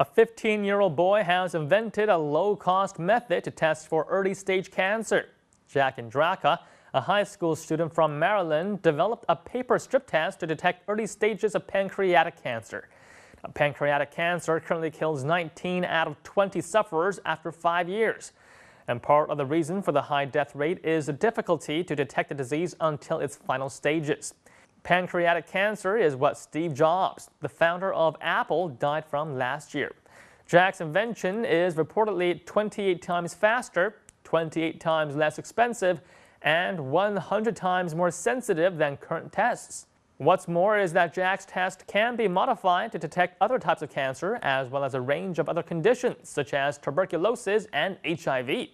A 15-year-old boy has invented a low-cost method to test for early-stage cancer. Jack Andraka, a high school student from Maryland, developed a paper strip test to detect early stages of pancreatic cancer. Pancreatic cancer currently kills 19 out of 20 sufferers after 5 years. And part of the reason for the high death rate is the difficulty to detect the disease until its final stages. Pancreatic cancer is what Steve Jobs, the founder of Apple, died from last year. Jack's invention is reportedly 28 times faster, 28 times less expensive, and 100 times more sensitive than current tests. What's more is that Jack's test can be modified to detect other types of cancer as well as a range of other conditions such as tuberculosis and HIV.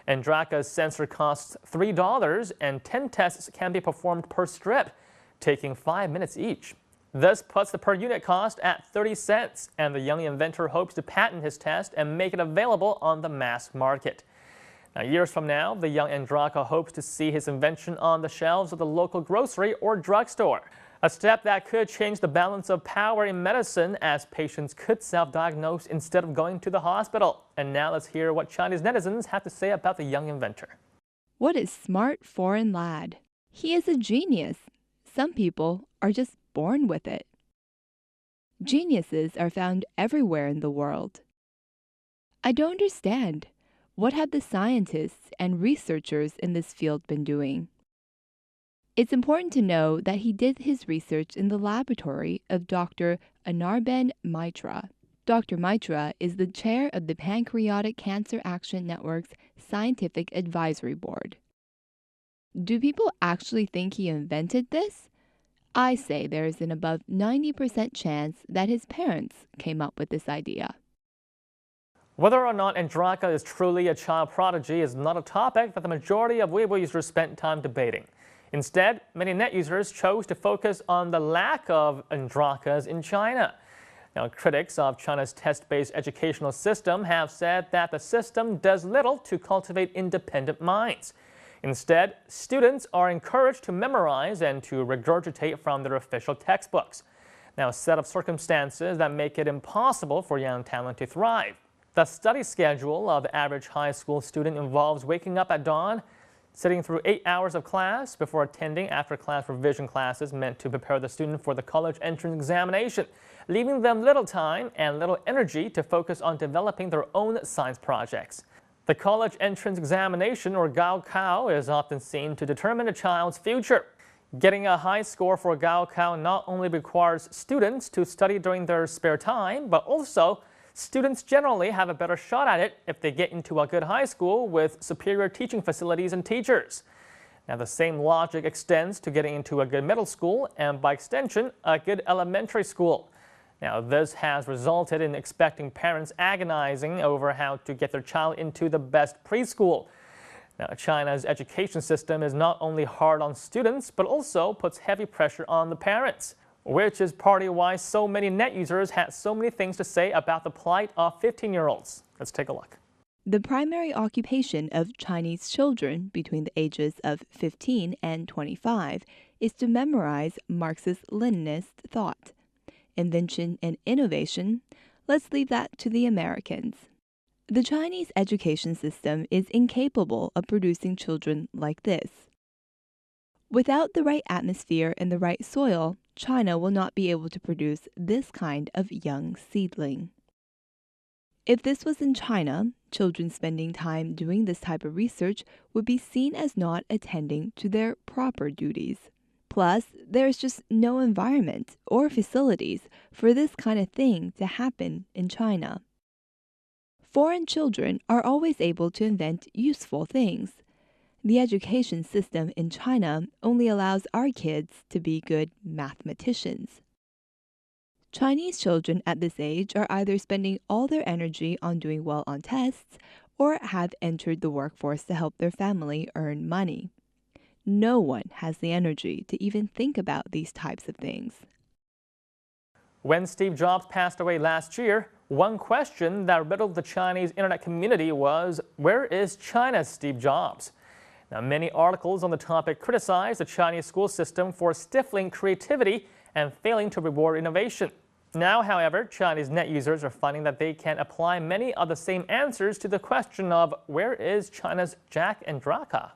Andraka's sensor costs $3 and 10 tests can be performed per strip, taking 5 minutes each. This puts the per unit cost at 30 cents, and the young inventor hopes to patent his test and make it available on the mass market. Now, years from now, the young Andraka hopes to see his invention on the shelves of the local grocery or drugstore, a step that could change the balance of power in medicine as patients could self-diagnose instead of going to the hospital. And now let's hear what Chinese netizens have to say about the young inventor. What a smart foreign lad. He is a genius. Some people are just born with it. Geniuses are found everywhere in the world. I don't understand. What have the scientists and researchers in this field been doing? It's important to know that he did his research in the laboratory of Dr. Anirban Mitra. Dr. Mitra is the chair of the Pancreatic Cancer Action Network's Scientific Advisory Board. Do people actually think he invented this? I say there is an above 90% chance that his parents came up with this idea. Whether or not Andraka is truly a child prodigy is not a topic that the majority of Weibo users spent time debating. Instead, many net users chose to focus on the lack of Andrakas in China. Now, critics of China's test-based educational system have said that the system does little to cultivate independent minds. Instead, students are encouraged to memorize and to regurgitate from their official textbooks. Now, a set of circumstances that make it impossible for young talent to thrive. The study schedule of the average high school student involves waking up at dawn, sitting through 8 hours of class before attending after-class revision classes meant to prepare the student for the college entrance examination, leaving them little time and little energy to focus on developing their own science projects. The college entrance examination, or Gaokao, is often seen to determine a child's future. Getting a high score for Gaokao not only requires students to study during their spare time, but also students generally have a better shot at it if they get into a good high school with superior teaching facilities and teachers. Now, the same logic extends to getting into a good middle school and, by extension, a good elementary school. Now, this has resulted in expecting parents agonizing over how to get their child into the best preschool. Now, China's education system is not only hard on students, but also puts heavy pressure on the parents, which is partly why so many net users had so many things to say about the plight of 15-year-olds. Let's take a look. The primary occupation of Chinese children between the ages of 15 and 25 is to memorize Marxist-Leninist thought. Invention and innovation, let's leave that to the Americans. The Chinese education system is incapable of producing children like this. Without the right atmosphere and the right soil, China will not be able to produce this kind of young seedling. If this was in China, children spending time doing this type of research would be seen as not attending to their proper duties. Plus, there's just no environment or facilities for this kind of thing to happen in China. Foreign children are always able to invent useful things. The education system in China only allows our kids to be good mathematicians. Chinese children at this age are either spending all their energy on doing well on tests or have entered the workforce to help their family earn money. No one has the energy to even think about these types of things. When Steve Jobs passed away last year, one question that riddled the Chinese internet community was, where is China's Steve Jobs? Now, many articles on the topic criticize the Chinese school system for stifling creativity and failing to reward innovation. Now, however, Chinese net users are finding that they can apply many of the same answers to the question of where is China's Jack and Draka?